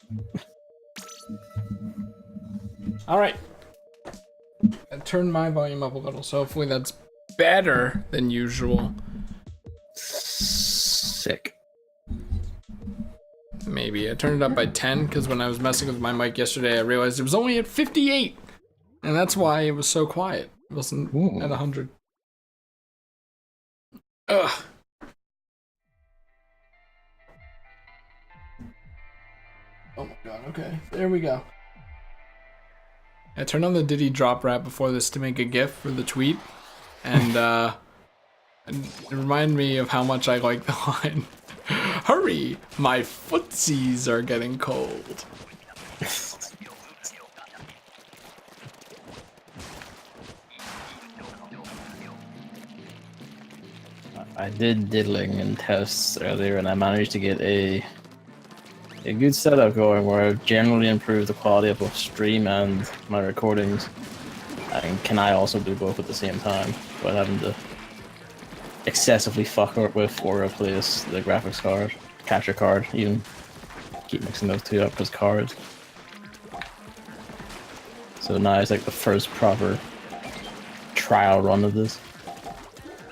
boy. All right. I turned my volume up a little, so hopefully that's better than usual. Sick. Maybe. I turned it up by 10 because when I was messing with my mic yesterday, I realized it was only at 58. And that's why it was so quiet. It wasn't at 100. Ugh. Oh my god, okay. There we go. I turned on the Diddy drop rap before this to make a GIF for the tweet. And it reminded me of how much I like the line. Hurry, my footsies are getting cold. I did diddling and tests earlier, and I managed to get a good setup going where I've generally improved the quality of both stream and my recordings. And can I also do both at the same time without having to excessively fuck up with or replace the graphics card, capture card, even keep mixing those two up as cards. So now it's like the first proper trial run of this.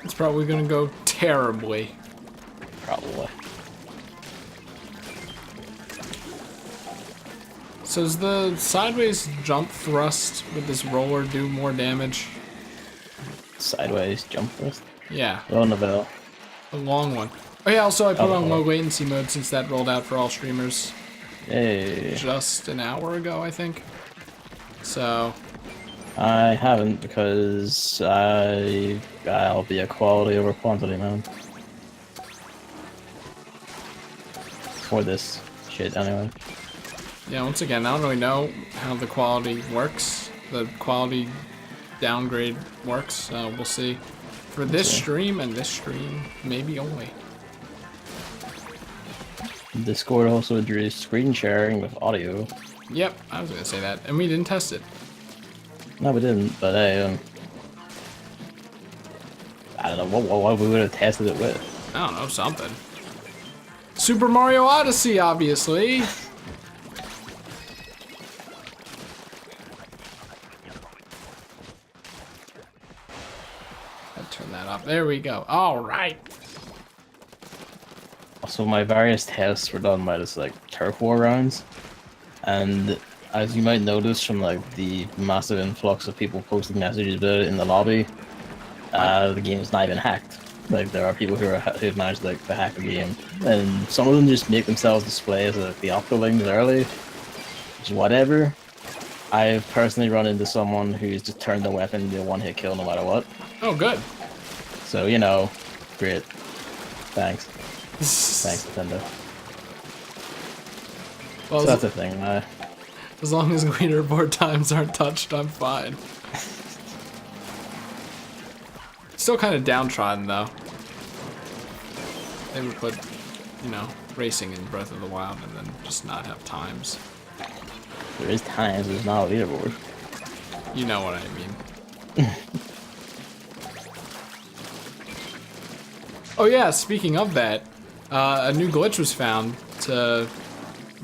It's probably gonna go terribly. Probably. So does the sideways jump thrust with this roller do more damage? Sideways jump thrust? Yeah. Oh, Novell. A long one. Oh yeah, also I put on low latency mode since that rolled out for all streamers. Hey. Just an hour ago, I think. So. I haven't because I'll be a quality over quantity man. For this shit anyway. Yeah, once again, I don't really know how the quality works. The quality downgrade works. We'll see. For this stream and this stream, maybe only. Discord also introduced screen sharing with audio. Yep, I was gonna say that, and we didn't test it. No, we didn't, but hey, I don't know what we would have tested it with. I don't know, something. Super Mario Odyssey, obviously. Turn that up. There we go. All right. So my various tests were done by this like turf war rounds, and as you might notice from like the massive influx of people posting messages about it in the lobby, the game is not even hacked. Like there are people who've managed like to hack the game, and some of them just make themselves display as the octolings early, which is whatever. I've personally run into someone who's just turned the weapon into a one-hit kill no matter what. Oh, good. So you know, great. Thanks. Thanks, Nintendo. Well, so that's a thing. As long as leaderboard times aren't touched, I'm fine. Still kind of downtrodden, though. They would put, you know, racing in Breath of the Wild and then just not have times. There is times, there's not a leaderboard. You know what I mean. Oh yeah, speaking of that, a new glitch was found to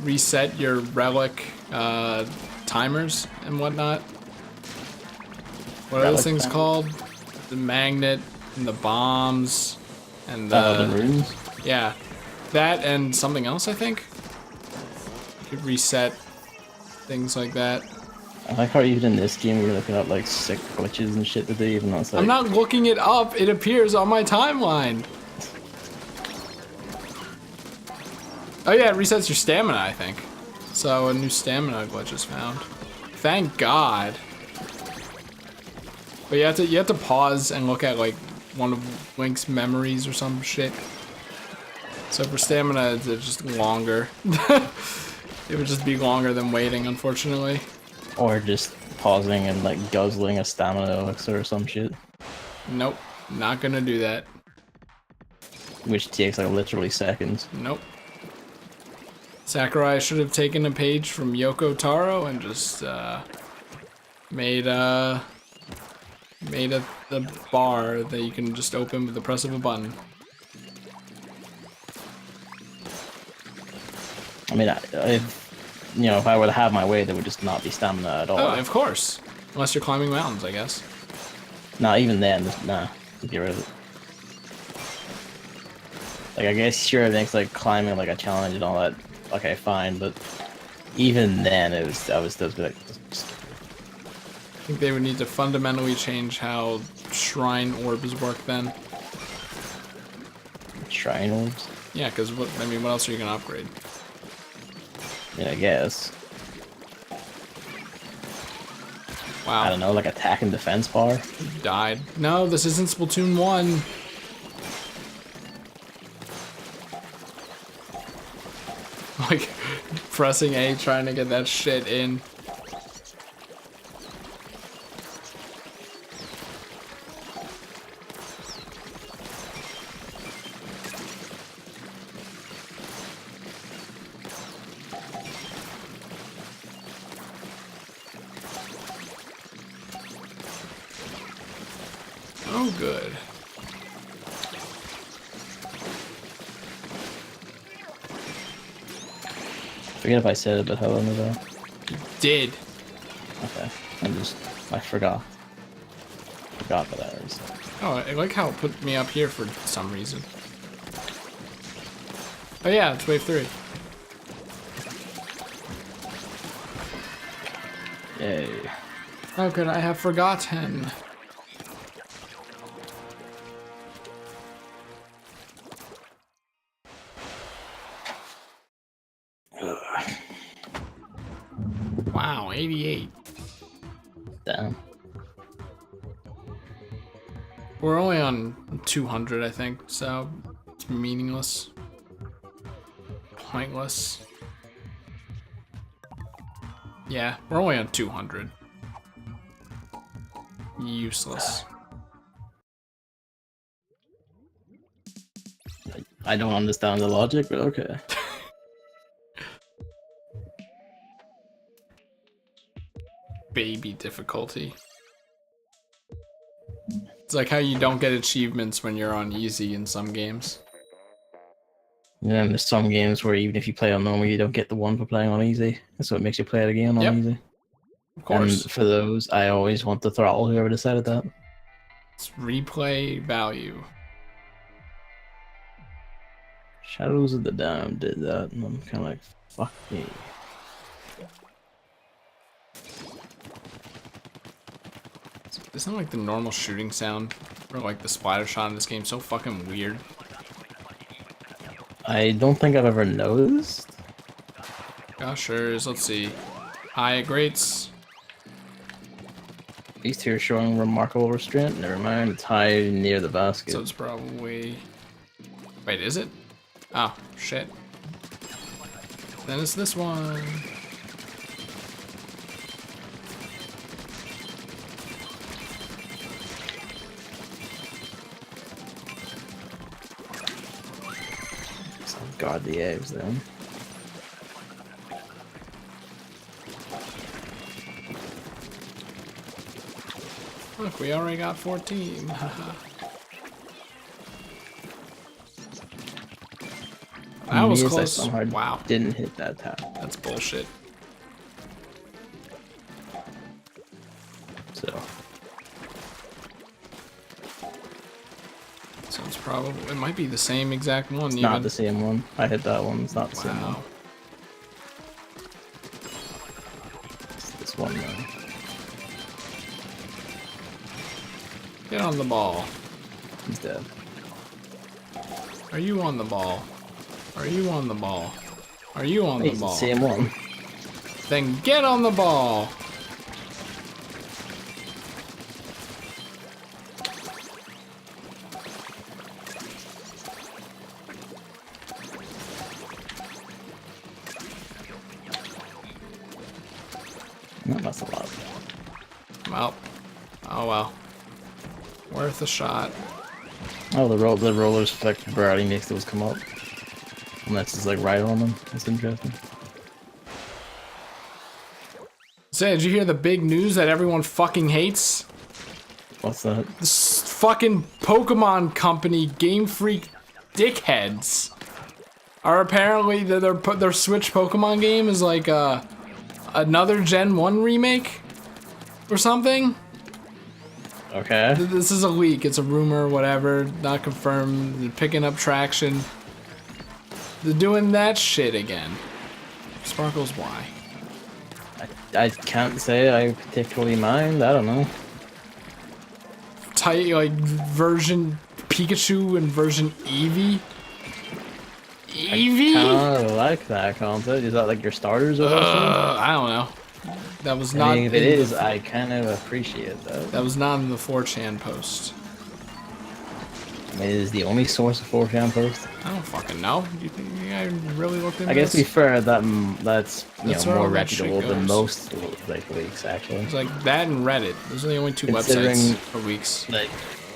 reset your relic timers and whatnot. What are those things called? The magnet and the bombs and the runes? Yeah, that and something else, I think. You could reset things like that. I like how even in this game you're looking at like sick glitches and shit that they even not like... I'm not looking it up, it appears on my timeline. Oh yeah, it resets your stamina, I think. So a new stamina glitch is found. Thank God. But you have to pause and look at like one of Link's memories or some shit. So for stamina, it's just longer. It would just be longer than waiting, unfortunately. Or just pausing and like guzzling a stamina elixir or some shit. Nope, not gonna do that. Which takes like literally seconds. Nope. Sakurai should have taken a page from Yoko Taro and just made a bar that you can just open with the press of a button. I mean, you know, if I would have my way, there would just not be stamina at all. Oh, of course. Unless you're climbing mountains, I guess. Nah, even then, nah, to get rid of it. Like, I guess sure it makes like climbing like a challenge and all that. Okay, fine, but even then, I was still like, just... I think they would need to fundamentally change how shrine orbs work then. Shrine orbs? Yeah, because what else are you gonna upgrade? Yeah, I guess. Wow. I don't know, like attack and defense bar? You died. No, this isn't Splatoon 1. Like, pressing A, trying to get that shit in. Oh, good. Forget if I said it, but how long ago? You did. Okay, I forgot. Forgot that I was. Oh, I like how it put me up here for some reason. Oh yeah, it's wave 3. Yay. How could I have forgotten? Wow, 88. Damn. We're only on 200, I think, so it's meaningless. Pointless. Yeah, we're only on 200. Useless. I don't understand the logic, but okay. Baby difficulty. It's like how you don't get achievements when you're on easy in some games. And then there's some games where even if you play on normal, you don't get the one for playing on easy. That's what makes you play it again on easy. Of course. And for those, I always want to throttle whoever decided that. It's replay value. Shadows of the Dam did that, and I'm kind of like, fuck me. Isn't like the normal shooting sound or like the splatter shot in this game so fucking weird? I don't think I've ever noticed. Gosh, sure is. Let's see. High greats. These two are showing remarkable restraint. Never mind, it's high near the basket. So it's probably... Wait, is it? Oh, shit. Then it's this one. So guard the eggs then. Look, we already got 14. That was close. Wow. Didn't hit that tap. That's bullshit. So it's probably... It might be the same exact one. it's even. not the same one. I hit that one. It's not the same one. Wow. It's this one though. Get on the ball. He's dead. Are you on the ball? Are you on the ball? Are you on the It's ball? the same one. Then get on the ball! That's a lot. Well. Oh well. Worth a shot. Oh, the rollers like temporarily makes those come up. And that's just like right on them. That's interesting. Say, did you hear the big news that everyone fucking hates? What's that? This fucking Pokemon company, Game Freak dickheads, are apparently their Switch Pokemon game is like another Gen 1 remake or something. Okay. This is a leak. It's a rumor, whatever. Not confirmed. They're picking up traction. They're doing that shit again. Sparkles, why? I can't say I particularly mind. I don't know. Tight, like version Pikachu and version Eevee. Eevee? I kind of like that concept. Is that like your starters or something? I don't know. That was not. I mean, if it in is, the, I kind of appreciate that. that was not in the 4chan post. I mean, it is the only source of 4chan posts. I don't fucking know. You think I really looked into I guess to this? be fair, that's That's know where all more that shit reputable than goes. most like leaks actually. It's like that and Reddit. Those are the only two Considering, websites for weeks. Like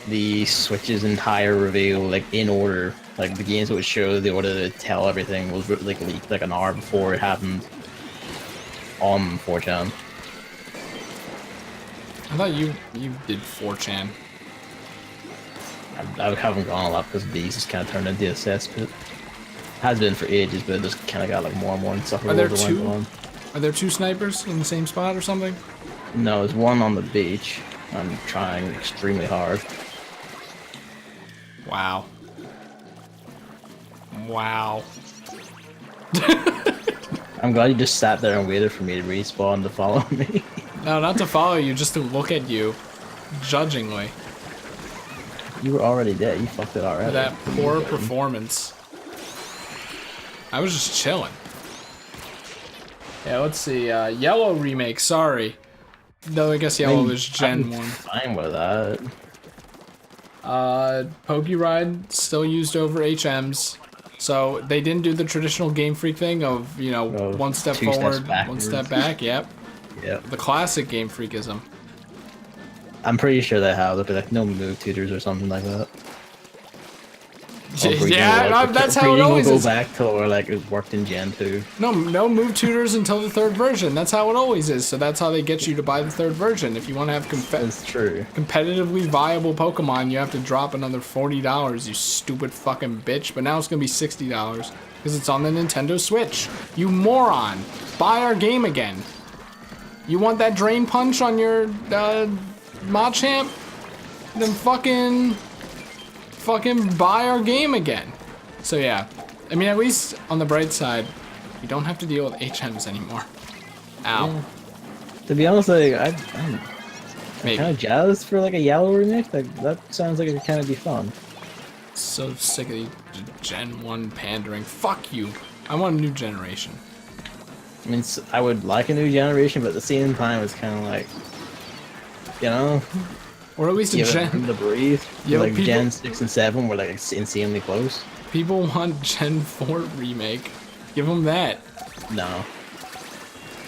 the Switch's entire reveal, like in order, like the games that would show the order to tell everything was like leaked like an hour before it happened on 4chan. I thought you did 4chan. I haven't gone a lot because these just kind of turned into a cesspit. Has been for ages, but it just kind of got like more and more insufferable. Are there as it went two? on. Are there two snipers in the same spot or something? No, there's one on the beach. I'm trying extremely hard. Wow. Wow. I'm glad you just sat there and waited for me to respawn to follow me. No, not to follow you, just to look at you, judgingly, You were already dead. You fucked it already. for that poor performance. I was just chilling. Yeah, let's see. Yellow remake. Sorry. No, I guess Yellow was Gen I'm 1. fine with that. Pokéride still used over HMs. So they didn't do the traditional Game Freak thing of, you know, Oh, one step 2 steps forward, one backwards. step back. Yep. Yep. The classic Game Freakism. I'm pretty sure they have. There'll be like no move tutors or something like that. Yeah, that's how it always go is. back to where like it worked in Gen 2. No move tutors until the third version. That's how it always is. So that's how they get you to buy the third version. If you want to have That's true. competitively viable Pokemon, you have to drop another $40, you stupid fucking bitch. But now it's going to be $60 because it's on the Nintendo Switch. You moron. Buy our game again. You want that Drain Punch on your Machamp? Then fucking buy our game again. So yeah, I mean, at least on the bright side, you don't have to deal with HMs anymore. Ow. Yeah. To be honest, like I'm Maybe. kind of jazzed for like a Yellow remake. Like that sounds like it could kind of be fun. So sick of the Gen 1 pandering. Fuck you. I want a new generation. I mean, I would like a new generation, but at the same time, it's kind of like, you know, Or at least a give it Gen... room to breathe. Yo, Like people- Gen 6 and 7 were like insanely close. People want Gen 4 remake. Give them that. No.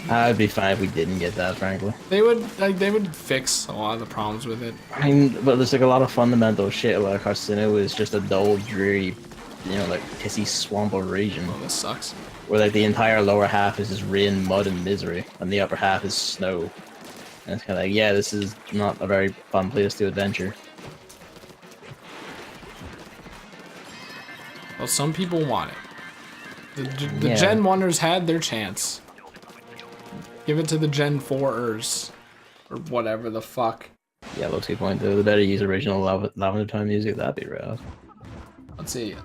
I'd be fine if we didn't get that, frankly. They would fix a lot of the problems with it. I mean, but there's like a lot of fundamental shit. Like Carcino is just a dull, dreary, you know, like pissy swamp of region. Oh, this sucks. Where like the entire lower half is just rain, mud, and misery, and the upper half is snow. And it's kind of like, yeah, this is not a very fun place to adventure. Well, some people want it. The Yeah. Gen 1ers had their chance. Give it to the Gen 4ers. Or whatever the fuck. Yellow 2.0, the better use original Lavender Time music, that'd be rad. Let's see.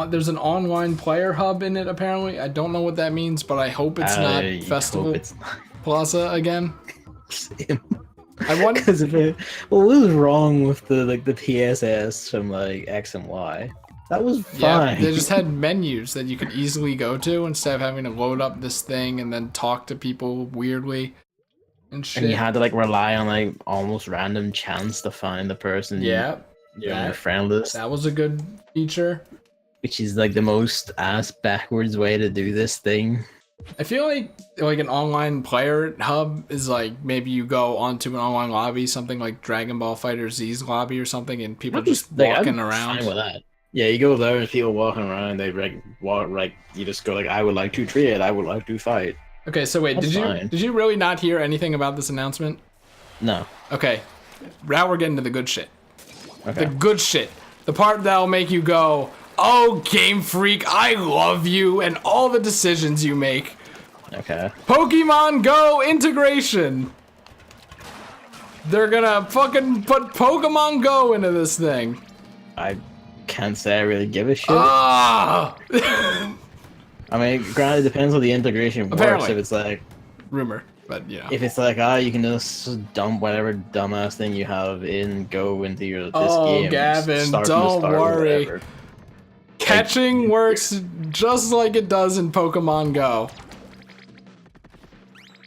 There's an online player hub in it, apparently. I don't know what that means, but I hope it's not I Festival hope it's not Plaza again. same. I want... Because if it, well, what was wrong with the PSS from like X and Y? That was Yeah, fine. they just had menus that you could easily go to instead of having to load up this thing and then talk to people weirdly and shit. And you had to like rely on like almost random chance to find the person. Yeah, You're on your friend list, that was a good feature. which is like the most ass backwards way to do this thing. I feel like an online player hub is like maybe you go onto an online lobby, something like Dragon Ball Fighter Z's lobby or something, and people just walking around. Fine with that. Yeah, you go there and people walking around. They like walk like you just go like, I would like to trade. I would like to fight. Okay, so wait, That's fine. did you really not hear anything about this announcement? No. Okay, now we're getting to the good shit. Okay. The good shit. The part that'll make you go, Oh, Game Freak, I love you and all the decisions you make. Okay. Pokemon Go integration. They're gonna fucking put Pokemon Go into this thing. I can't say I really give a shit. Ah! I mean, granted, it depends on the integration works. Apparently. If it's like, Rumor, but you know. if it's like, you can just dump whatever dumbass thing you have in Go into your this game. Gavin, start from the don't start or worry. whatever. Catching works just like it does in Pokemon Go.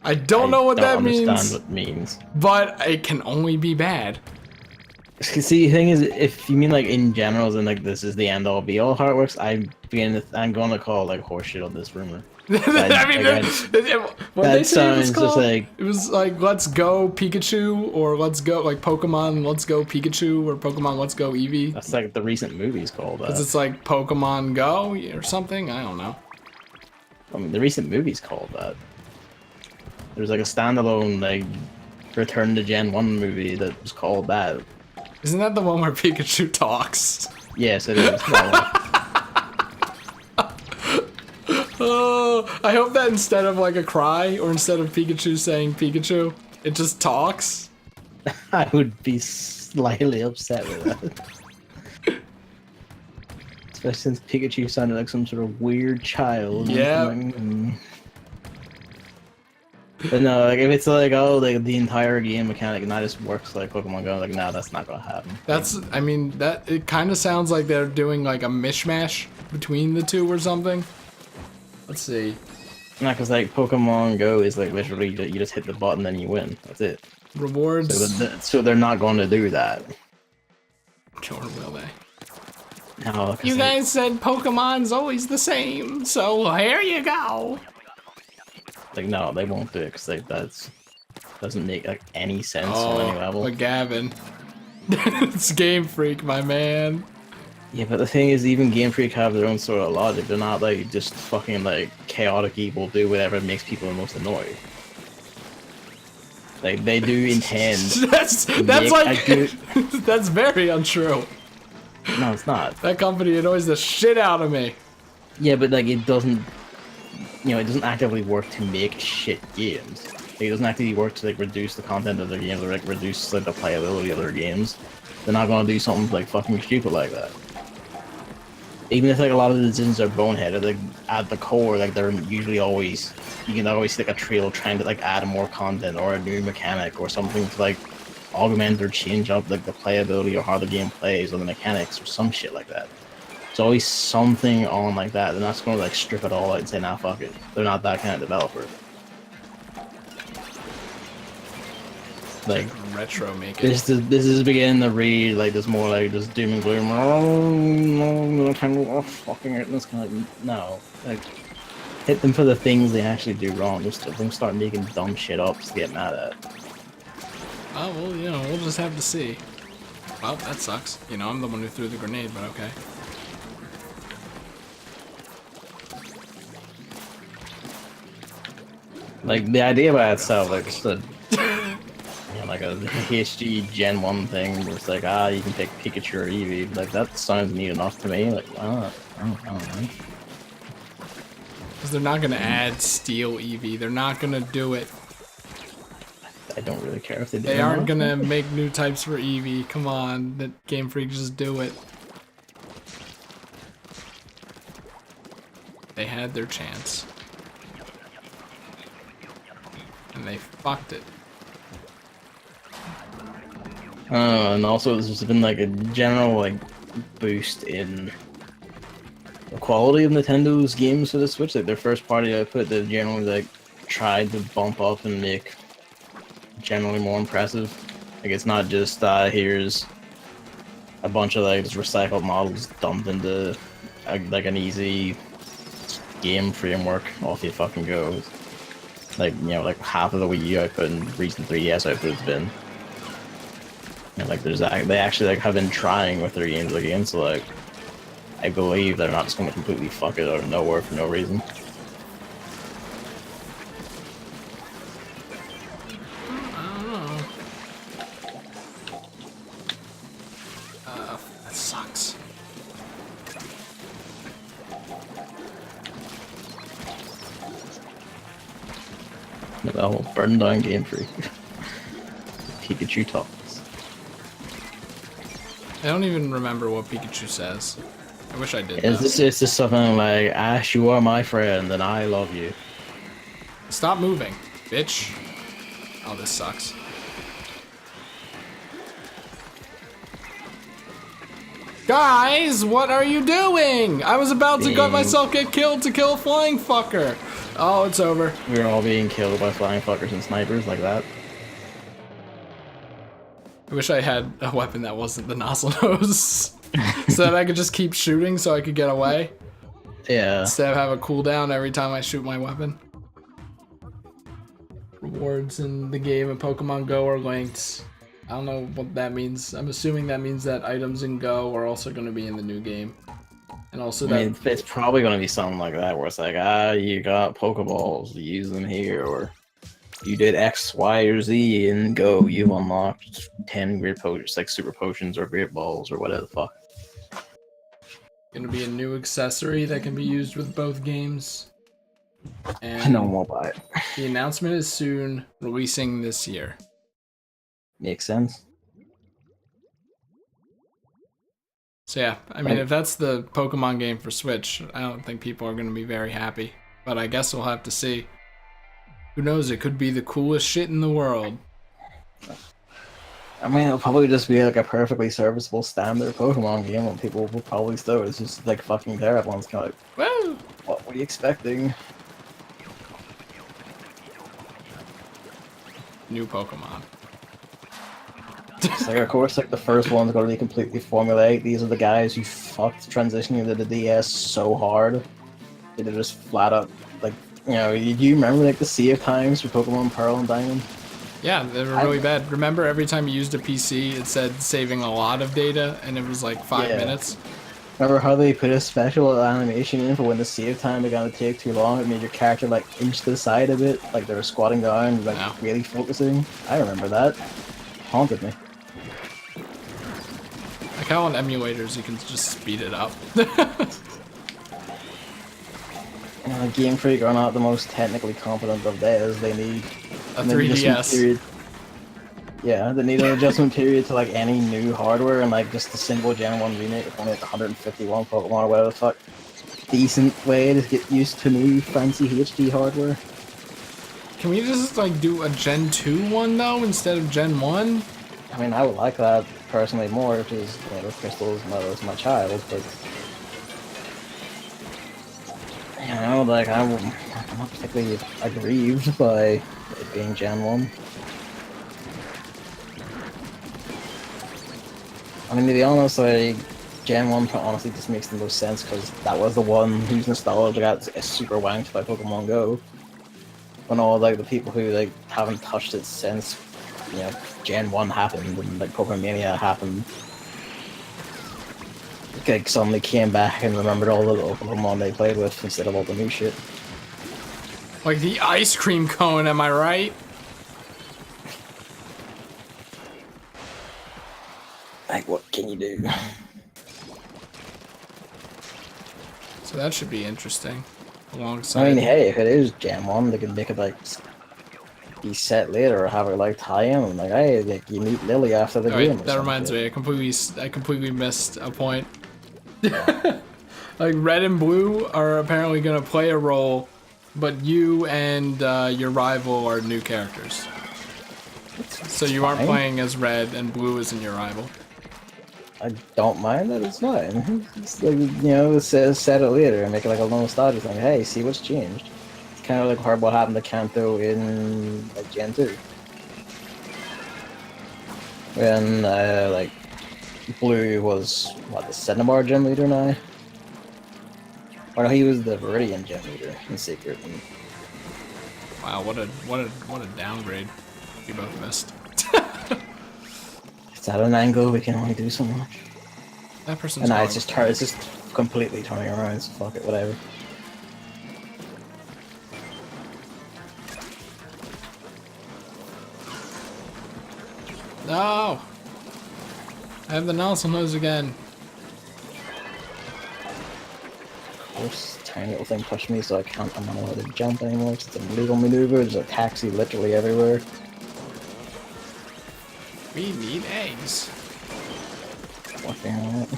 I don't know what that means, What it means. but it can only be bad. See, the thing is, if you mean like in general, and like this is the end all be all how it works, I'm going to call like horseshit on this rumor. I mean, what they say it was sounds called, just like it was like Let's Go Pikachu, or Let's Go like Pokemon Let's Go Pikachu, or Pokemon Let's Go Eevee. that's like the recent movies called that. Because it's like Pokemon Go or something. I don't know. I mean, the recent movies called that. There was like a standalone like Return to Gen 1 movie that was called that. Isn't that the one where Pikachu talks? Yes, it is. Oh, I hope that instead of like a cry, or instead of Pikachu saying Pikachu, it just talks. I would be slightly upset with that. Especially since Pikachu sounded like some sort of weird child. Yeah. But no, like if it's like, oh, like the entire game mechanic and that just works like Pokemon Go, like no, that's not gonna happen. I mean, that it kind of sounds like they're doing like a mishmash between the two or something. Let's see. Nah, cause like Pokemon Go is like literally you just hit the button and you win. That's it. Rewards. So they're not going to do that. Or will they? No. You guys said Pokemon's always the same, so here you go. Like no, they won't do it because like that's doesn't make like any sense on any level. But Gavin, it's Game Freak, my man. Yeah, but the thing is, even Game Freak have their own sort of logic. They're not like just fucking like chaotic evil, do whatever makes people the most annoyed. Like they do intend. that's like that's very untrue. No, it's not. That company annoys the shit out of me. Yeah, but like it doesn't. You know, it doesn't actively work to make shit games. Like, it doesn't actively work to like reduce the content of their games or like reduce like the playability of their games. They're not gonna do something like fucking stupid like that. Even if like a lot of the decisions are boneheaded, like at the core, like they're usually always you can always see like a trail trying to like add more content or a new mechanic or something to like augment or change up like the playability or how the game plays or the mechanics or some shit like that. There's always something on like that. They're not just gonna like strip it all out and say, nah, fuck it. They're not that kind of developer. Like retro make it. This is beginning to read like this more like just doom and gloom. Oh no, fucking it. This kind of no. Like hit them for the things they actually do wrong. Just don't start making dumb shit up to get mad at. Oh well, you know, we'll just have to see. Well, that sucks. You know, I'm the one who threw the grenade, but okay. Like the idea by itself, like just a like a HG Gen 1 thing where it's like, you can pick Pikachu or Eevee. Like that sounds neat enough to me. Like, I don't know. Because they're not gonna add Steel Eevee. They're not gonna do it. I don't really care if they do. They aren't gonna make new types for Eevee. Come on, that Game Freak, just do it. They had their chance. And they fucked it. And also there's just been like a general like boost in the quality of Nintendo's games for the Switch. Like their first party output, they've generally like tried to bump up and make generally more impressive. Like it's not just here's a bunch of like just recycled models dumped into like an easy game framework off you fucking go. Like, you know, like half of the Wii U output and recent 3DS output has been. And like there's that, they actually like have been trying with their games again, so like I believe they're not just gonna completely fuck it out of nowhere for no reason. That sucks. Well, burn down Game Freak. Pikachu talks. I don't even remember what Pikachu says. I wish I did. It's just something like, Ash, you are my friend, and I love you. Stop moving, bitch. Oh, this sucks. Guys, what are you doing? I was about to let myself get killed to kill a flying fucker. Oh, it's over. We're all being killed by flying fuckers and snipers like that. I wish I had a weapon that wasn't the nozzle nose. So that I could just keep shooting so I could get away. Yeah. Instead of have a cooldown every time I shoot my weapon. Rewards in the game of Pokemon Go are linked. I don't know what that means. I'm assuming that means that items in Go are also going to be in the new game. And also that... I mean, it's probably going to be something like that, where it's like, you got Pokeballs, use them here, or you did X, Y, or Z, and Go, you unlocked 10 great potions, like super potions or great balls, or whatever the fuck. Going to be a new accessory that can be used with both games. And no one will buy it. The announcement is soon, releasing this year. Makes sense. So yeah, I mean, if that's the Pokemon game for Switch, I don't think people are going to be very happy. But I guess we'll have to see. Who knows, it could be the coolest shit in the world. I mean, it'll probably just be like a perfectly serviceable standard Pokemon game, and people will probably still, it's just like fucking terrible, and it's kind of like, Woo! what were you expecting? New Pokemon. It's like, of course, like the first one's going to be completely formulaic. These are the guys who fucked transitioning to the DS so hard. They just flat up, like, you know, do you remember like the save times for Pokemon Pearl and Diamond? Yeah, they were really bad. Remember every time you used a PC, it said saving a lot of data, and it was like 5 minutes? Remember how they put a special animation in for when the save time was gonna take too long? It made your character like inch to the side a bit, like they were squatting down, like really focusing. I remember that. Haunted me. Like how on emulators you can just speed it up. Game Freak are not the most technically competent of theirs. They need a 3DS. Yeah, they need an adjustment period to like any new hardware, and like just a single Gen 1 remake with only like 151 Pokemon or whatever the fuck. Decent way to get used to new fancy HD hardware. Can we just like do a Gen 2 one though instead of Gen 1? I mean, I would like that personally more because, you know, Crystal is my child, but you know, like I'm not particularly aggrieved by it being Gen 1. I mean, to be honest, like, Gen 1 honestly just makes the most sense because that was the one whose nostalgia got super wanked by Pokemon Go. When all, like, the people who, like, haven't touched it since, you know, Gen 1 happened and, like, Pokemon Mania happened, like, suddenly came back and remembered all the little Pokemon they played with instead of all the new shit. Like the ice cream cone, am I right? Like, what can you do? So that should be interesting. Alongside. I mean, hey, if it is Gen 1, they can make it, like, be set later or have it, like, tie in. Like, hey, like, you meet Lily after the game. That reminds me, I completely missed a point. Like, Red and Blue are apparently going to play a role, but you and your rival are new characters. So you aren't playing as Red, and Blue isn't your rival. I don't mind that, it's fine. It's like, you know, set it later and make it like a nostalgia thing. Hey, see what's changed. It's kind of like what happened to Kanto in like Gen 2. When like Blue was what, the Cinnabar gym leader now? Or no, he was the Viridian gym leader in Secret. And... Wow, what a downgrade you both missed. It's at an angle, we can only do so much. That person's and now it's just completely turning around, so fuck it, whatever. No! I have the nozzle nose again. This tiny little thing pushed me, so I'm not allowed to jump anymore. It's an illegal maneuver. There's a taxi literally everywhere. We need eggs. Working on it.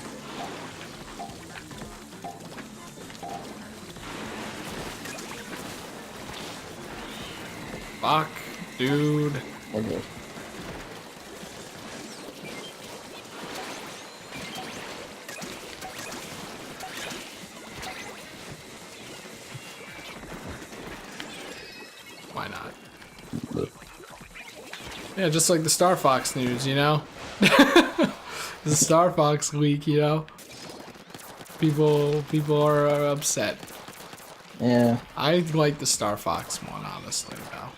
Fuck, dude. We're good. Why not? Yeah, just like the Star Fox news, you know? The Star Fox leak, you know? People are upset. Yeah. I like the Star Fox one, honestly, though.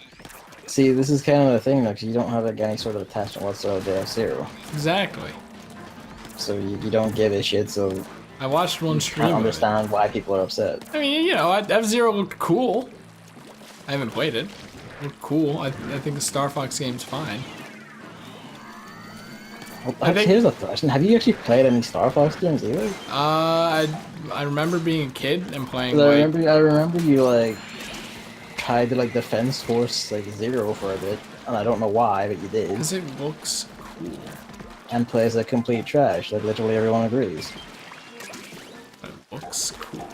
See, this is kind of the thing, like, you don't have like, any sort of attachment whatsoever to F-Zero. Exactly. So you don't give a shit, so I watched one I stream don't of it. understand why people are upset. I mean, you know, F-Zero looked cool. I haven't played it. It looked cool. I think the Star Fox game's fine. Well, here's a question. Have you actually played any Star Fox games either? I remember being a kid and playing. I Like, remember you like tried to like Defense Force like Zero for a bit, and I don't know why, but you did. because it looks cool. And plays like complete trash. Like literally everyone agrees. It looks cool.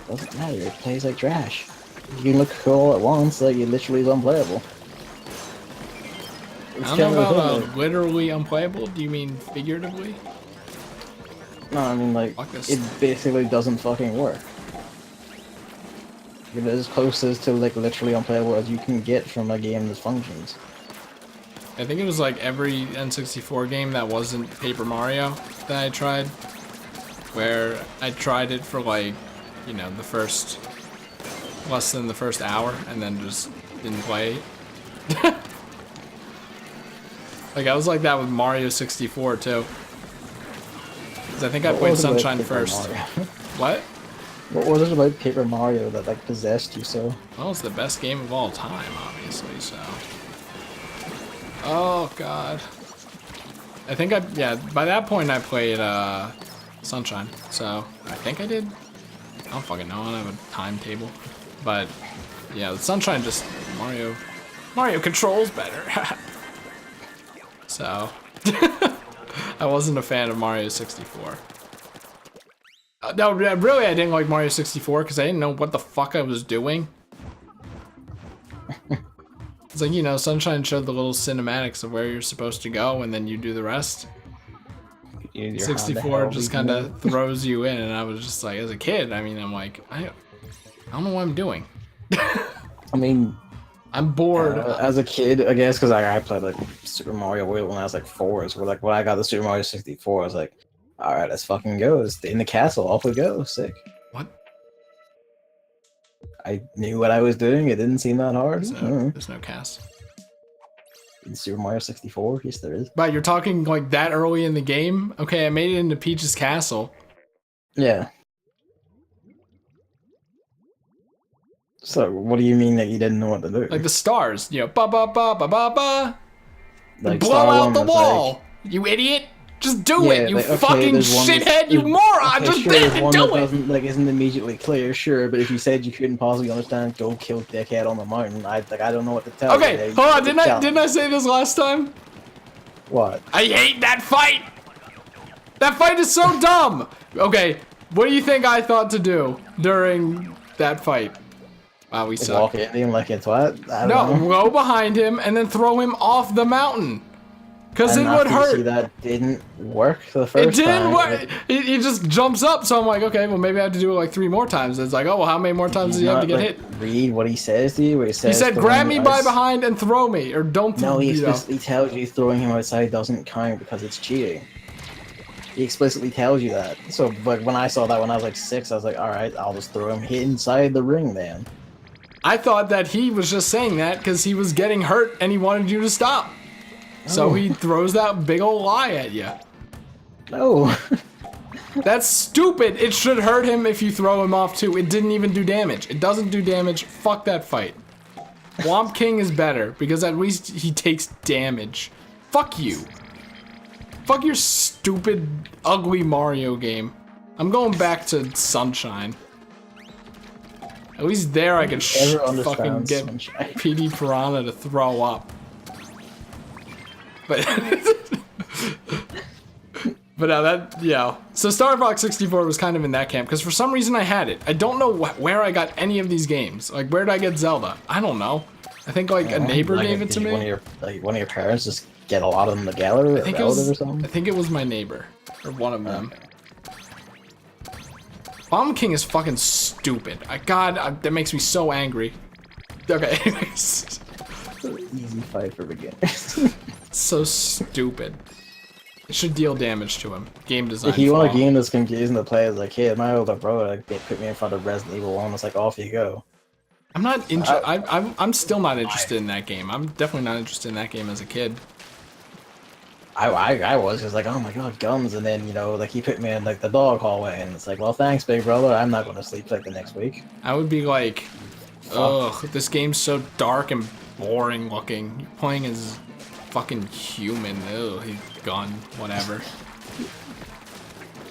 Doesn't matter. It plays like trash. You can look cool at once, like it literally is unplayable. I don't know about literally unplayable. Do you mean figuratively? No, I mean like Fuck this. it basically doesn't fucking work. It is as close as to like literally unplayable as you can get from a game that functions. I think it was like every N64 game that wasn't Paper Mario that I tried. Where I tried it for like, you know, less than the first hour and then just didn't play it. Like I was like that with Mario 64 too. Cause I think I played Sunshine first. What? What was it about Paper Mario that like possessed you so? Well, it's the best game of all time, obviously, so. Oh god. I think by that point I played Sunshine, so I think I did. I don't fucking know, I don't have a timetable. But yeah, the Sunshine just Mario controls better. So I wasn't a fan of Mario 64. No, really, I didn't like Mario 64 because I didn't know what the fuck I was doing. It's like, you know, Sunshine showed the little cinematics of where you're supposed to go, and then you do the rest. 64 just kind of throws you in, and I was just like, as a kid, I mean, I'm like, I don't know what I'm doing. I mean, I'm bored. As a kid, I guess, because I played like Super Mario World when I was like 4. So like when I got the Super Mario 64, I was like, all right, let's fucking go. Let's in the castle, off we go. Sick. What? I knew what I was doing. It didn't seem that hard. There's no cast. In Super Mario 64, yes, there is. But you're talking like that early in the game? Okay, I made it into Peach's castle. Yeah. So, what do you mean that you didn't know what to do? Like the stars, you know, ba ba ba ba ba ba. Like Blow Star out One the was wall, you idiot! Just do it, you like, okay, fucking there's one shithead, that's- you moron! okay, Just sure, there's one do that it! doesn't, like, isn't immediately clear, sure, but if you said you couldn't possibly understand, go kill dickhead on the mountain, I don't know what to tell you. Okay, hold on, didn't I say this last time? What? I hate that fight! That fight is so dumb! Okay, what do you think I thought to do during that fight? Wow, we suck. Walk in him like it's what? I don't No, know. go behind him and then throw him off the mountain. Because it And would after you see hurt. that didn't work the first It didn't time. work. like, He just jumps up, so I'm like, okay, well maybe I have to do it like 3 more times. It's like, oh, well, how many more times does he have to get not, hit? like, read what he says to you. Where he He says said, throwing grab me him by outs- behind and throw me, or don't throw No, he me. explicitly tells you throwing him outside doesn't count because it's cheating. He explicitly tells you that. So, like, when I saw that when I was like 6, I was like, alright, I'll just throw him inside the ring then. I thought that he was just saying that because he was getting hurt and he wanted you to stop. So Oh. he throws that big old lie at you. No. That's stupid. It should hurt him if you throw him off too. It didn't even do damage. It doesn't do damage. Fuck that fight. Womp King is better because at least he takes damage. Fuck you. Fuck your stupid, ugly Mario game. I'm going back to Sunshine. At least there I could Never fucking understands get sunshine. PD Piranha to throw up. But but now that, yeah. So Star Fox 64 was kind of in that camp because for some reason I had it. I don't know where I got any of these games. Like, where did I get Zelda? I don't know. I think like a neighbor gave it to me. One of your parents just get a lot of them together, I think or something. I think it was my neighbor or one of them. Bomb King is fucking stupid. That makes me so angry. Okay, anyways. Easy fight for beginners. So stupid. It should deal damage to him. Game design. If you want a game that's confusing to play as a kid, my older brother like they put me in front of Resident Evil 1. It's like off you go. I'm not I'm still not interested in that game. I'm definitely not interested in that game as a kid. I was just like, oh my god, guns, and then like he put me in like the dog hallway, and it's like, well, thanks, big brother. I'm not going to sleep like the next week. I would be like, ugh, this game's so dark and boring looking. You're playing as fucking human. Ugh, gun, whatever.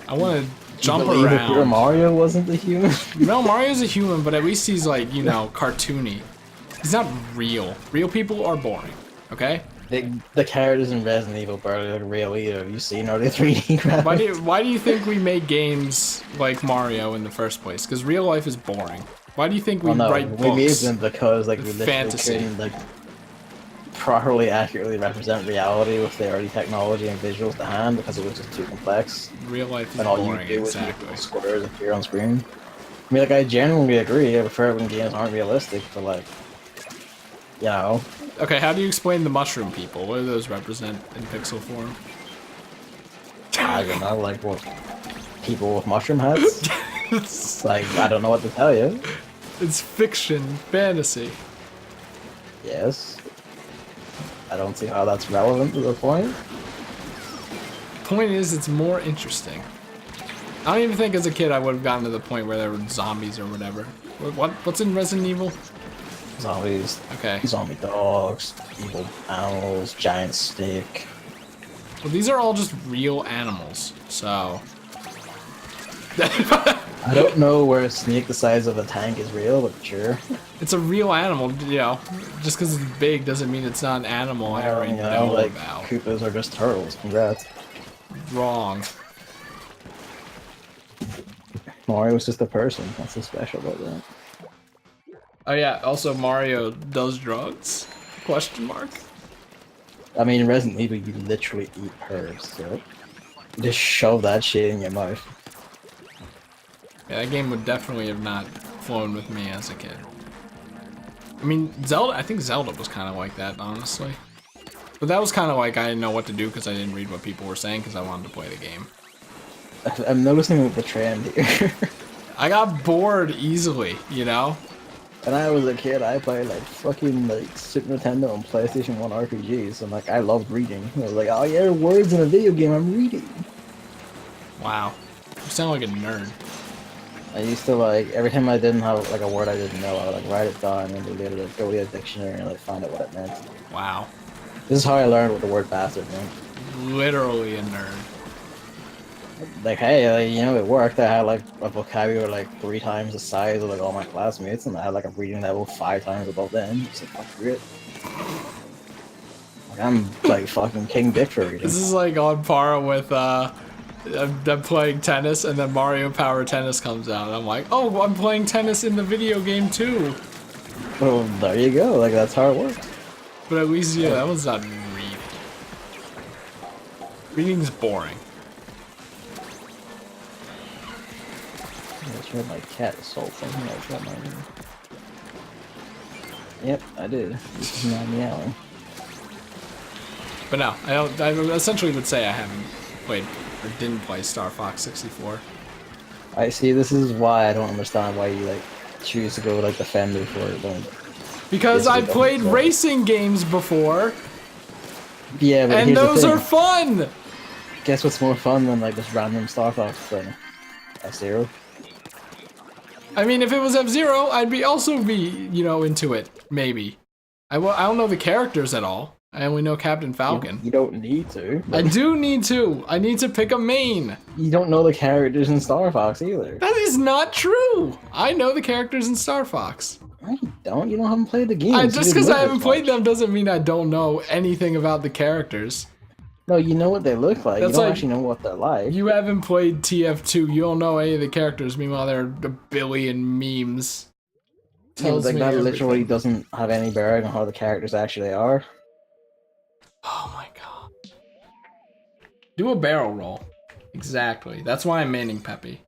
I want to jump around. That Mario wasn't the human. No, Mario's a human, but at least he's like, cartoony. He's not real. Real people are boring. Okay. The characters in Resident Evil barely look real either. Have you seen all the 3D graphics? Why do you think we make games like Mario in the first place? Because real life is boring. Why do you think we write books? We made them because like we literally fantasy. couldn't like properly accurately represent reality with the early technology and visuals to hand because it was just too complex. Real life is and all boring, you do was exactly. squares appear on screen. I mean, like, I genuinely agree. I prefer it when games aren't realistic, but like, Okay, how do you explain the mushroom people? What do those represent in pixel form? I don't know, like what people with mushroom heads. Like, I don't know what to tell you. It's fiction, fantasy. Yes. I don't see how that's relevant to the point. Point is, it's more interesting. I don't even think as a kid I would have gotten to the point where there were zombies or whatever. What's in Resident Evil? Zombies. Okay. Zombie dogs, evil animals, giant snake. Well, these are all just real animals, so... I don't know where a snake the size of a tank is real, but sure. It's a real animal, Just because it's big doesn't mean it's not an animal I already know like, about. Koopas are just turtles. Congrats. Wrong. Mario's just a person. What's so special about that? Oh yeah, also Mario does drugs? Question mark. I mean, in Resident Evil, you literally eat herbs, so you just shove that shit in your mouth. Yeah, that game would definitely have not flown with me as a kid. I mean, I think Zelda was kind of like that, honestly. But that was kind of like I didn't know what to do because I didn't read what people were saying because I wanted to play the game. I'm noticing the trend here. I got bored easily, When I was a kid, I played like fucking like Super Nintendo and PlayStation 1 RPGs, and like I loved reading. I was like, oh yeah, words in a video game, I'm reading. Wow, you sound like a nerd. I used to like every time I didn't have like a word I didn't know, I would like write it down and then like, go to a dictionary and like find out what it meant. Wow. This is how I learned what the word bastard meant. Literally a nerd. Like, hey, like, it worked. I had like a vocabulary like 3 times the size of like all my classmates, and I had like a reading level 5 times above them. It's like, fuck it. Like, I'm like fucking King Dick for reading. This is like on par with I'm playing tennis, and then Mario Power Tennis comes out, and I'm like, oh, I'm playing tennis in the video game too. Well, there you go. Like, that's how it works. But at least, that one's not reading. Reading's boring. I tried my cat assaulting. I tried my... Yep, I did. This is not meowing. But no, I essentially would say I haven't played or didn't play Star Fox 64. I see. This is why I don't understand why you like choose to go like defender for it. Because I played racing games before. Yeah, but and those are fun. Guess what's more fun than like this random Star Fox thing? F-Zero. I mean, if it was F-Zero, I'd also be into it. Maybe. I don't know the characters at all. I only know Captain Falcon. You don't need to. I do need to. I need to pick a main. You don't know the characters in Star Fox either. That is not true. I know the characters in Star Fox. No, you don't. You haven't played the game. Just because I haven't played them doesn't mean I don't know anything about the characters. No, you know what they look like. That's you don't like, actually know what they're like. You haven't played TF2. You don't know any of the characters. Meanwhile, there are a billion memes. Yeah, like that literally doesn't have any bearing on how the characters actually are. Oh my god. Do a barrel roll. Exactly. That's why I'm maining Peppy.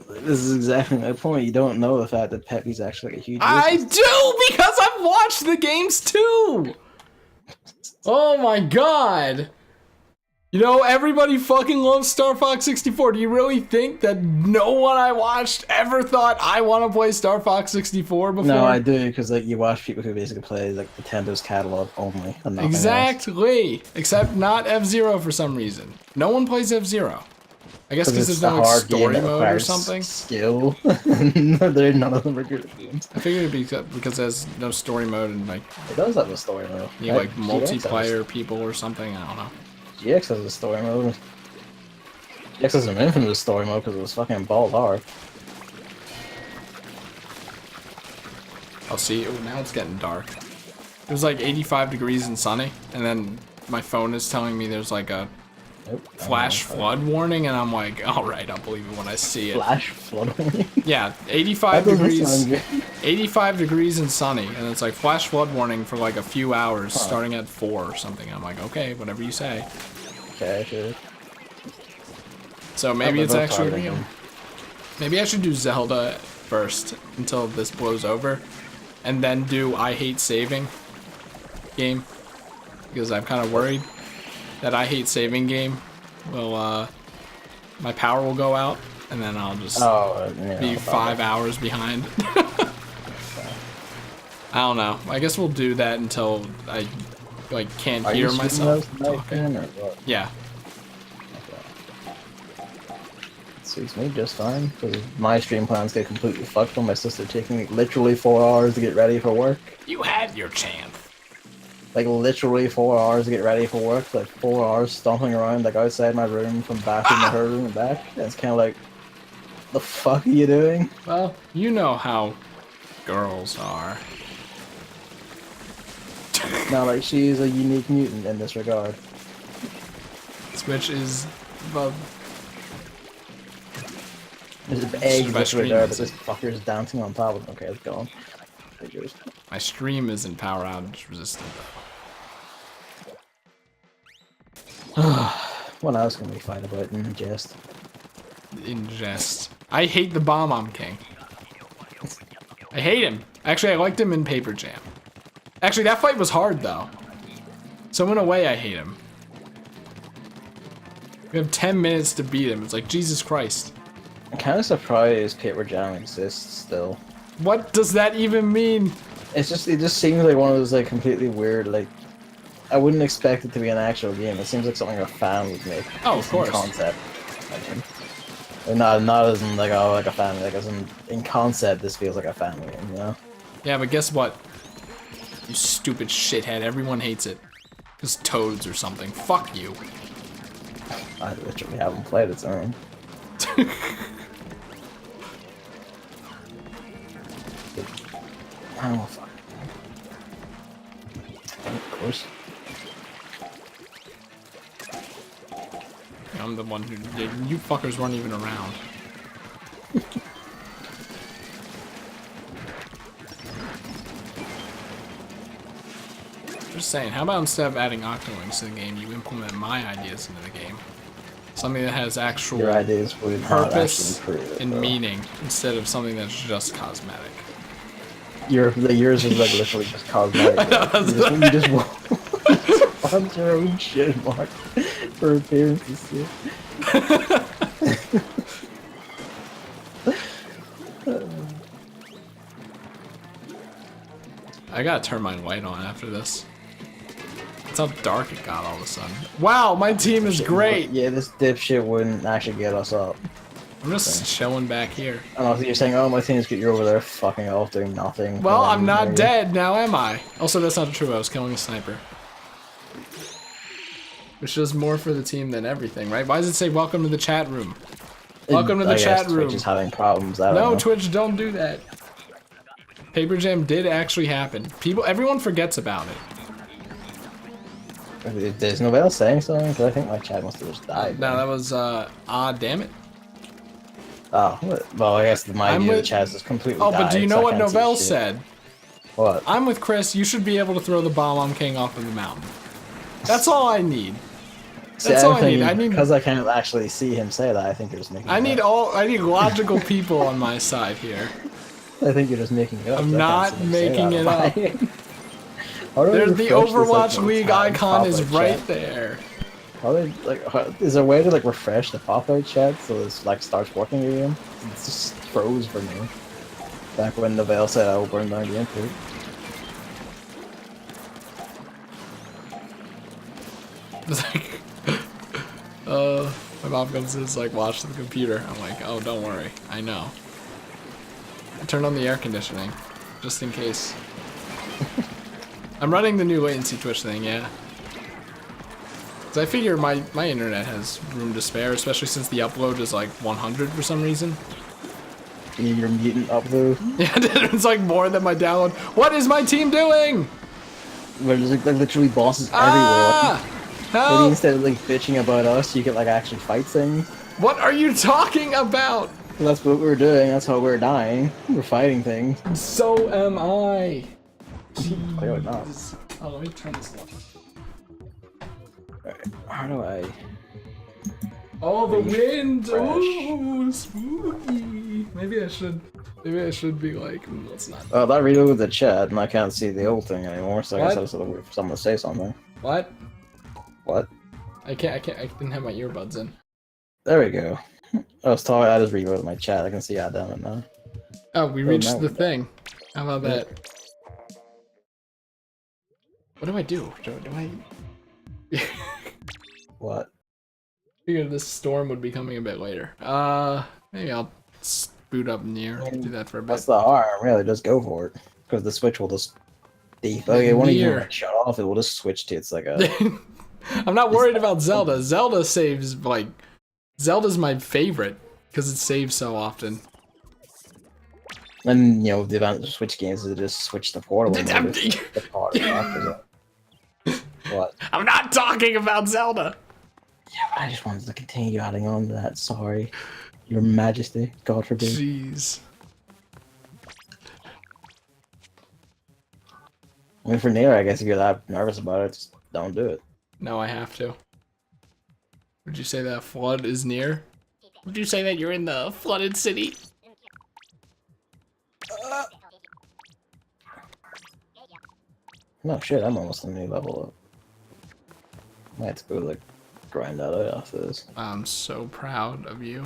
This is exactly my point. You don't know the fact that Peppy's actually a huge... I do, because I've watched the games too! Oh my god! You know, everybody fucking loves Star Fox 64. Do you really think that no one I watched ever thought I want to play Star Fox 64 before? No, I do, because like you watch people who basically play like Nintendo's catalog only. And nothing exactly! Else. Except not F-Zero for some reason. No one plays F-Zero. I guess because there's no like, hard story mode or something. Skill. None of them are good games. I figured it'd be because there's no story mode and like... It does have a story mode. You like multiplayer people or something, I don't know. GX has a story mode. GX has an infamous story mode because it was fucking bald hard. I'll see. Oh, now it's getting dark. It was like 85 degrees and sunny, and then my phone is telling me there's like a flash flood warning, and I'm like, all right, I'll believe it when I see it. Flash flood warning? Yeah, 85 degrees. 85 degrees and sunny, and it's like flash flood warning for like a few hours, starting at 4 or something. I'm like, okay, whatever you say. Okay, sure. So maybe it's actually real. Maybe I should do Zelda first until this blows over, and then do I Hate Saving game, because I'm kind of worried that I Hate Saving game will, my power will go out, and then I'll just be 5 hours behind. I don't know. I guess we'll do that until I like can't hear myself talking. Yeah. Suits me just fine, because my stream plans get completely fucked when my sister taking me literally 4 hours to get ready for work. You had your chance. Like literally 4 hours to get ready for work, like 4 hours stomping around like outside my room from bathroom to her room and back. And it's kind of like, the fuck are you doing? Well, you know how girls are. No, like she is a unique mutant in this regard. Switch is, well, there's an egg right there, but this fucker's dancing on top of it. Okay, it's gone. My stream isn't power outage resistant though. What else can we fight about in jest? In jest. I hate the Bomb King. I hate him. Actually, I liked him in Paper Jam. Actually, that fight was hard though. So in a way, I hate him. We have 10 minutes to beat him. It's like, Jesus Christ. I'm kind of surprised Paper Jam exists still. What does that even mean? It just seems like one of those like completely weird, like, I wouldn't expect it to be an actual game. It seems like something a fan would make. Oh, of course. In concept, I mean. Not as in like, oh, like a family, like as in concept this feels like a family game, you know? Yeah, but guess what? You stupid shithead, everyone hates it. It's Toads or something. Fuck you. I literally haven't played its own. Oh, fuck. Of course. I'm the one who... You fuckers weren't even around. Just saying, how about instead of adding Octolinks to the game, you implement my ideas into the game? Something that has actual Your ideas would purpose improve, and mean, instead of something that's just cosmetic. Yours is like literally just cosmetic. You just want your own shit, Mark, for appearances. I gotta turn my light on after this. That's how dark it got all of a sudden. Wow, my team is great! Yeah, this dipshit wouldn't actually get us up. I'm just chilling back here. Oh, so you're saying, oh, my team's get you over there fucking off doing nothing. Well, I'm not dead now, am I? Also, that's not true. I was killing a sniper. Which does more for the team than everything, right? Why does it say welcome to the chat room? Welcome to the chat room. Twitch is having problems. I don't No, know. Twitch, don't do that. Paper Jam did actually happen. Everyone forgets about it. There's nobody else saying something? Because I think my chat must have just died. No, that was, damn it. Oh, well, I guess my view of the chat is completely died. Oh, but do you know so what I can't see Novell shit. said? What? I'm with Chris. You should be able to throw the bomb on King off of the mountain. That's all I need. That's all I need. Because I can't actually see him say that, I think you're just making it up. I need logical people on my side here. I think you're just making it up. I'm not making it up. There's The Overwatch League icon is right there. How they, like, is there a way to like refresh the pop-out chat so this like starts working again? It just froze for me. Back when Novell said I will burn down the input. It's like, my mom comes in, it's like, watch the computer. I'm like, oh, don't worry, I know. I turned on the air conditioning, just in case. I'm running the new latency Twitch thing, yeah. Cause I figure my internet has room to spare, especially since the upload is like 100 for some reason. Your mutant upload? Yeah, it's like more than my download. What is my team doing? There's like literally bosses Ah! everywhere. Maybe Help! instead of like bitching about us, you could like actually fight things. What are you talking about? That's what we're doing. That's how we're dying. We're fighting things. So am I. Clearly not. Oh, let me turn this off. Alright, how do I... Oh, the wind! Fresh. Ooh, spooky. Maybe I should be like, let's not. Oh, that reloaded the chat, and I can't see the old thing anymore, so I guess What? I was looking for someone to say something. What? What? I didn't have my earbuds in. There we go. I was talking, I just reloaded my chat, I can see Adam it now. Oh, we reached the thing. How about that? What do I do? Do I... What? Figured this storm would be coming a bit later. Maybe I'll boot up near. Do that for a bit. That's the harm, really, just go for it. Because the switch will just... Okay, it won't even like, shut off, it will just switch to it's like a... I'm not worried about Zelda. Zelda saves, like... Zelda's my favorite, because it saves so often. And, you know, the advantage of Switch games is to just switch the portable mode. The part after that. What? I'm not talking about Zelda! Yeah, but I just wanted to continue adding on to that, sorry. Your Majesty, God forbid. Jeez. I mean, for Nair, I guess if you're that nervous about it, just don't do it. No, I have to. Would you say that flood is near? Would you say that you're in the flooded city? No shit, I'm almost on a new level up. Might have to go like grind that out after this. I'm so proud of you.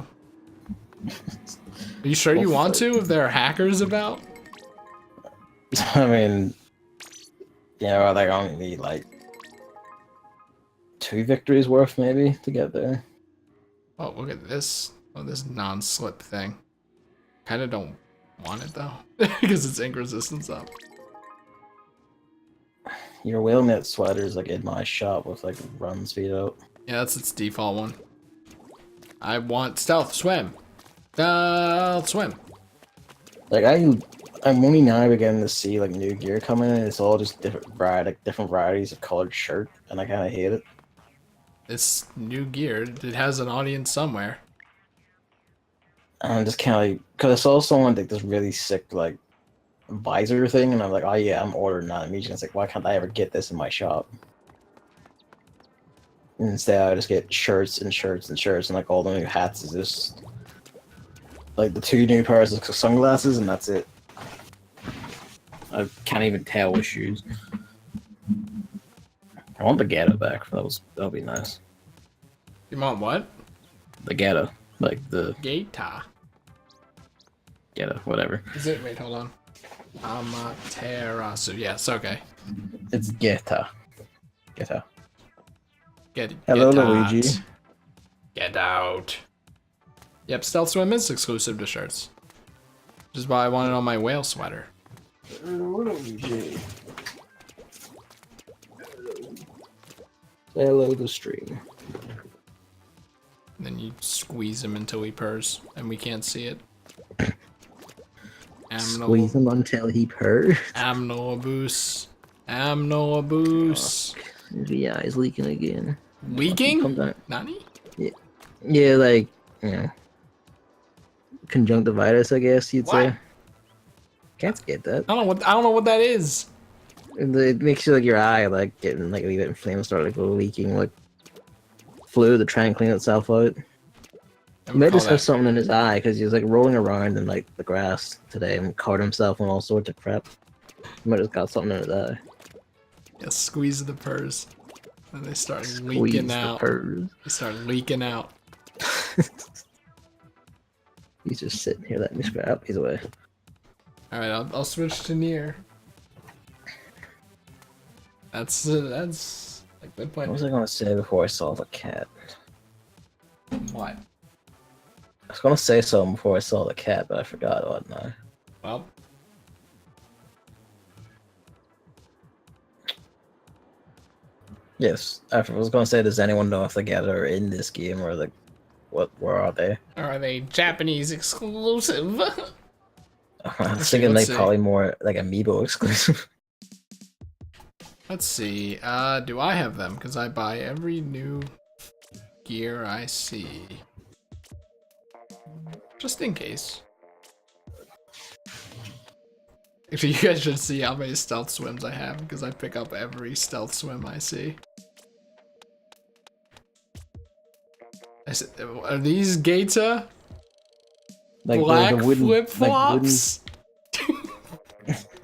Are you sure you want to if there are hackers about? I mean, you know, I think I only need like 2 victories worth maybe to get there. Oh, look at this. Oh, this non-slip thing. Kinda don't want it though. Because it's ink resistance up. Your whale-knit sweater's like in my shop with like run speed out. Yeah, that's its default one. I want stealth swim. Stealth swim. Like I'm only now beginning to see like new gear coming in. It's all just different varieties of colored shirt, and I kind of hate it. It's new gear. It has an audience somewhere. And I'm just kind of like, because I saw someone like this really sick like visor thing, and I'm like, oh yeah, I'm ordering that immediately. It's like, why can't I ever get this in my shop? And instead, I just get shirts and shirts and shirts, and like all the new hats is just like the 2 new pairs of sunglasses, and that's it. I can't even tell which shoes. I want the Ghetto back. That'll be nice. You want what? The Ghetto, like the Gata. Ghetto, whatever. Is it? Wait, hold on. Amaterasu. Yes, okay. It's Geta. Geta. Get Hello, get Luigi. Out. Get out. Yep, Stealth Swim is exclusive to shirts. Which is why I wanted on my whale sweater. Say hello to stream. And then you squeeze him until he purrs, and we can't see it. Squeeze him until he purrs. Amnoabus. Amnoabus. The eye's leaking again. Leaking? Nani? Yeah, like, you know, conjunctivitis, I guess you'd say. Cats get that. I don't know what that is. It makes you like your eye like getting like a wee bit inflamed, start like leaking like fluid to try and clean itself out. He might just have something in his eye because he was like rolling around in like the grass today and caught himself in all sorts of crap. He might have got something in his eye. Yeah, squeeze the purrs. And they start leaking out. Purrs. They start leaking out. He's just sitting here letting me scrap. He's away. Alright, I'll switch to near. That's a good point. What was I gonna say before I saw the cat? What? I was gonna say something before I saw the cat, but I forgot what now. Well. Yes, I was gonna say, does anyone know if the cat are in this game or like, where are they? Or are they Japanese exclusive? I was thinking like probably more like Amiibo exclusive. Let's see. Do I have them? Because I buy every new gear I see. Just in case. Actually, you guys should see how many stealth swims I have because I pick up every stealth swim I see. Are these Gaeta? Like Black the wooden flip-flops?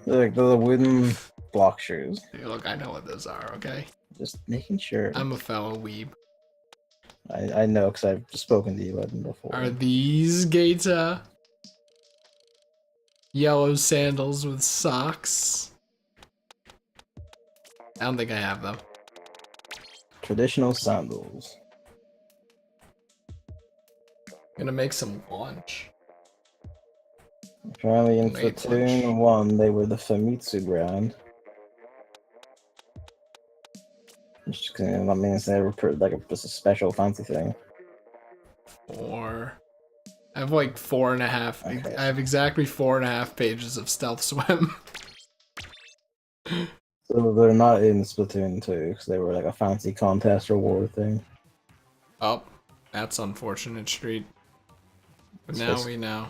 Like the wooden block shoes. Hey, look, I know what those are, okay? Just making sure. I'm a fellow weeb. I know because I've spoken to you about them before. Are these Gaeta? Yellow sandals with socks? I don't think I have them. Traditional sandals. Gonna make some lunch. Apparently in Late Splatoon lunch. 1, they were the Famitsu brand. That means they were just a special fancy thing. I have like 4.5. Okay. I have exactly 4.5 pages of Stealth Swim. So they're not in Splatoon 2, because they were like a fancy contest reward thing. Oh, that's unfortunate, Street. But now we know.